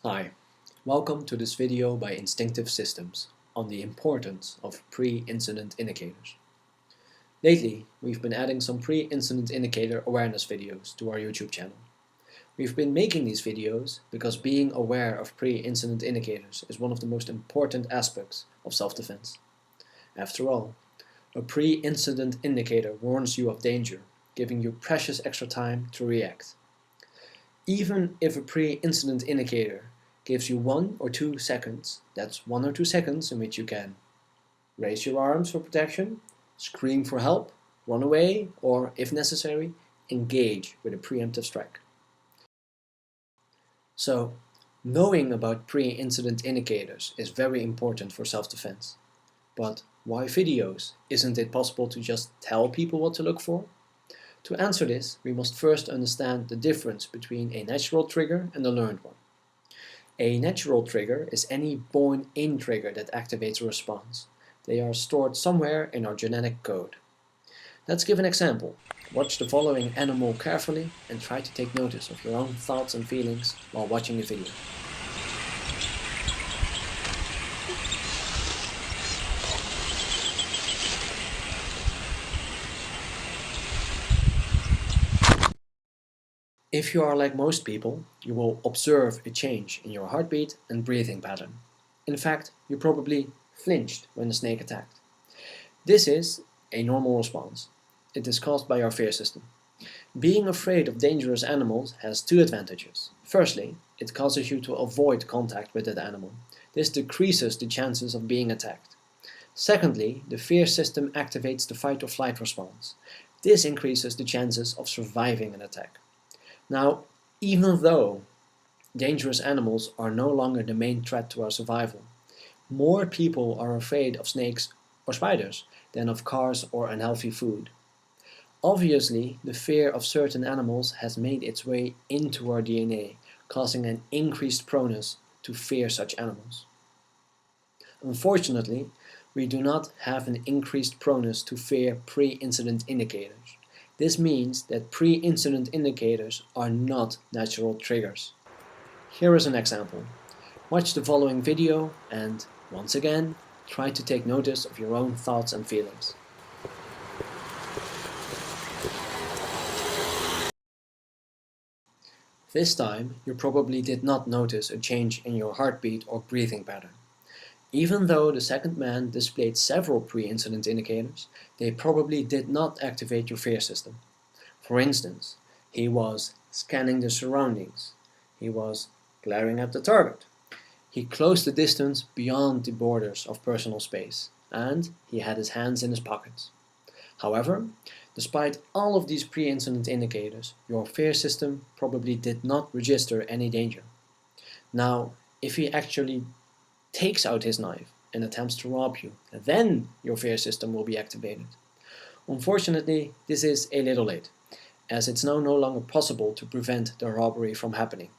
Hi, welcome to this video by Instinctive Systems on the importance of pre-incident indicators. Lately, we've been adding some pre-incident indicator awareness videos to our YouTube channel. We've been making these videos because being aware of pre-incident indicators is one of the most important aspects of self-defense. After all, a pre-incident indicator warns you of danger, giving you precious extra time to react. Even if a pre-incident indicator gives you 1 or 2 seconds, that's 1 or 2 seconds in which you can raise your arms for protection, scream for help, run away, or, if necessary, engage with a preemptive strike. So, knowing about pre-incident indicators is very important for self-defense. But why videos? Isn't it possible to just tell people what to look for? To answer this, we must first understand the difference between a natural trigger and a learned one. A natural trigger is any born-in trigger that activates a response. They are stored somewhere in our genetic code. Let's give an example. Watch the following animal carefully and try to take notice of your own thoughts and feelings while watching the video. If you are like most people, you will observe a change in your heartbeat and breathing pattern. In fact, you probably flinched when the snake attacked. This is a normal response. It is caused by our fear system. Being afraid of dangerous animals has two advantages. Firstly, it causes you to avoid contact with that animal. This decreases the chances of being attacked. Secondly, the fear system activates the fight or flight response. This increases the chances of surviving an attack. Now, even though dangerous animals are no longer the main threat to our survival, more people are afraid of snakes or spiders than of cars or unhealthy food. Obviously, the fear of certain animals has made its way into our DNA, causing an increased proneness to fear such animals. Unfortunately, we do not have an increased proneness to fear pre-incident indicators. This means that pre-incident indicators are not natural triggers. Here is an example. Watch the following video and, once again, try to take notice of your own thoughts and feelings. This time, you probably did not notice a change in your heartbeat or breathing pattern. Even though the second man displayed several pre-incident indicators, they probably did not activate your fear system. For instance, he was scanning the surroundings. He was glaring at the target. He closed the distance beyond the borders of personal space, and he had his hands in his pockets. However, despite all of these pre-incident indicators, your fear system probably did not register any danger. Now, if he actually takes out his knife and attempts to rob you, then your fear system will be activated. Unfortunately, this is a little late, as it's now no longer possible to prevent the robbery from happening.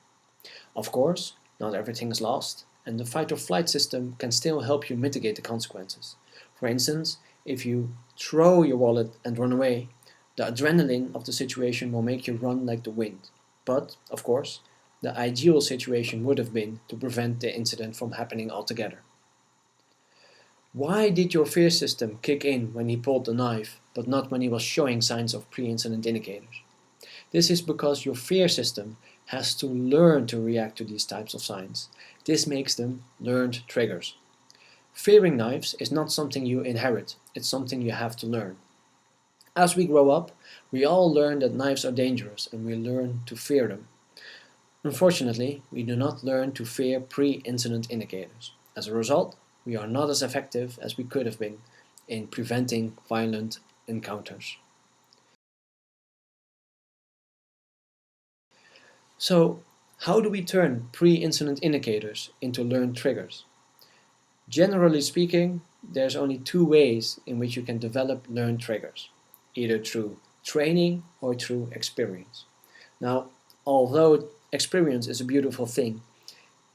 Of course, not everything is lost, and the fight or flight system can still help you mitigate the consequences. For instance, if you throw your wallet and run away, the adrenaline of the situation will make you run like the wind. But, of course, the ideal situation would have been to prevent the incident from happening altogether. Why did your fear system kick in when he pulled the knife, but not when he was showing signs of pre-incident indicators? This is because your fear system has to learn to react to these types of signs. This makes them learned triggers. Fearing knives is not something you inherit, it's something you have to learn. As we grow up, we all learn that knives are dangerous and we learn to fear them. Unfortunately, we do not learn to fear pre-incident indicators. As a result, we are not as effective as we could have been in preventing violent encounters. So, how do we turn pre-incident indicators into learned triggers? Generally speaking, there's only two ways in which you can develop learned triggers, either through training or through experience. Now, although experience is a beautiful thing,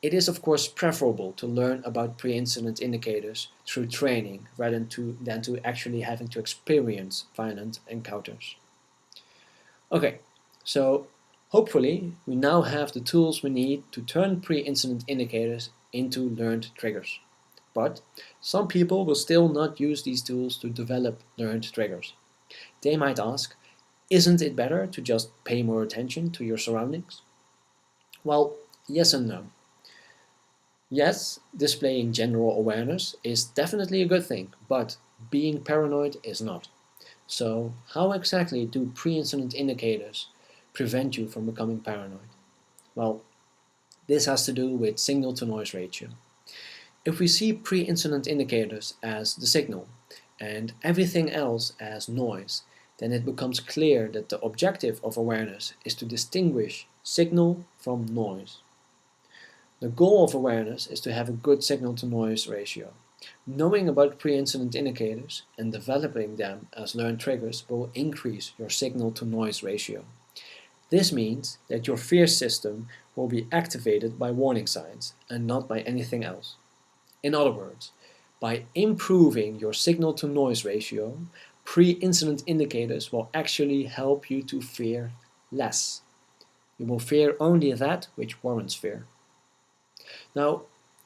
it is of course preferable to learn about pre-incident indicators through training rather than to actually having to experience violent encounters. Okay, so Hopefully, we now have the tools we need to turn pre-incident indicators into learned triggers. But some people will still not use these tools to develop learned triggers. They might ask, isn't it better to just pay more attention to your surroundings? Well, yes and no. Yes, displaying general awareness is definitely a good thing, but being paranoid is not. So, how exactly do pre-incident indicators prevent you from becoming paranoid? Well, this has to do with signal-to-noise ratio. If we see pre-incident indicators as the signal and everything else as noise, then it becomes clear that the objective of awareness is to distinguish signal from noise. The goal of awareness is to have a good signal-to-noise ratio. Knowing about pre-incident indicators and developing them as learned triggers will increase your signal-to-noise ratio. This means that your fear system will be activated by warning signs and not by anything else. In other words, by improving your signal-to-noise ratio, pre-incident indicators will actually help you to fear less. You will fear only that which warrants fear. Now,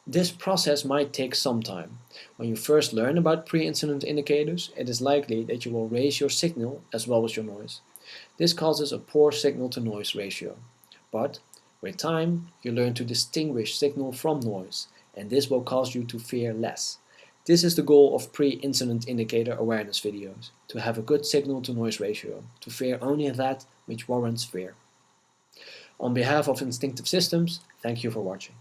this process might take some time. When you first learn about pre-incident indicators, it is likely that you will raise your signal as well as your noise. This causes a poor signal-to-noise ratio. But with time, you learn to distinguish signal from noise, and this will cause you to fear less. This is the goal of pre-incident indicator awareness videos, to have a good signal-to-noise ratio, to fear only that which warrants fear. On behalf of Instinctive Systems, thank you for watching.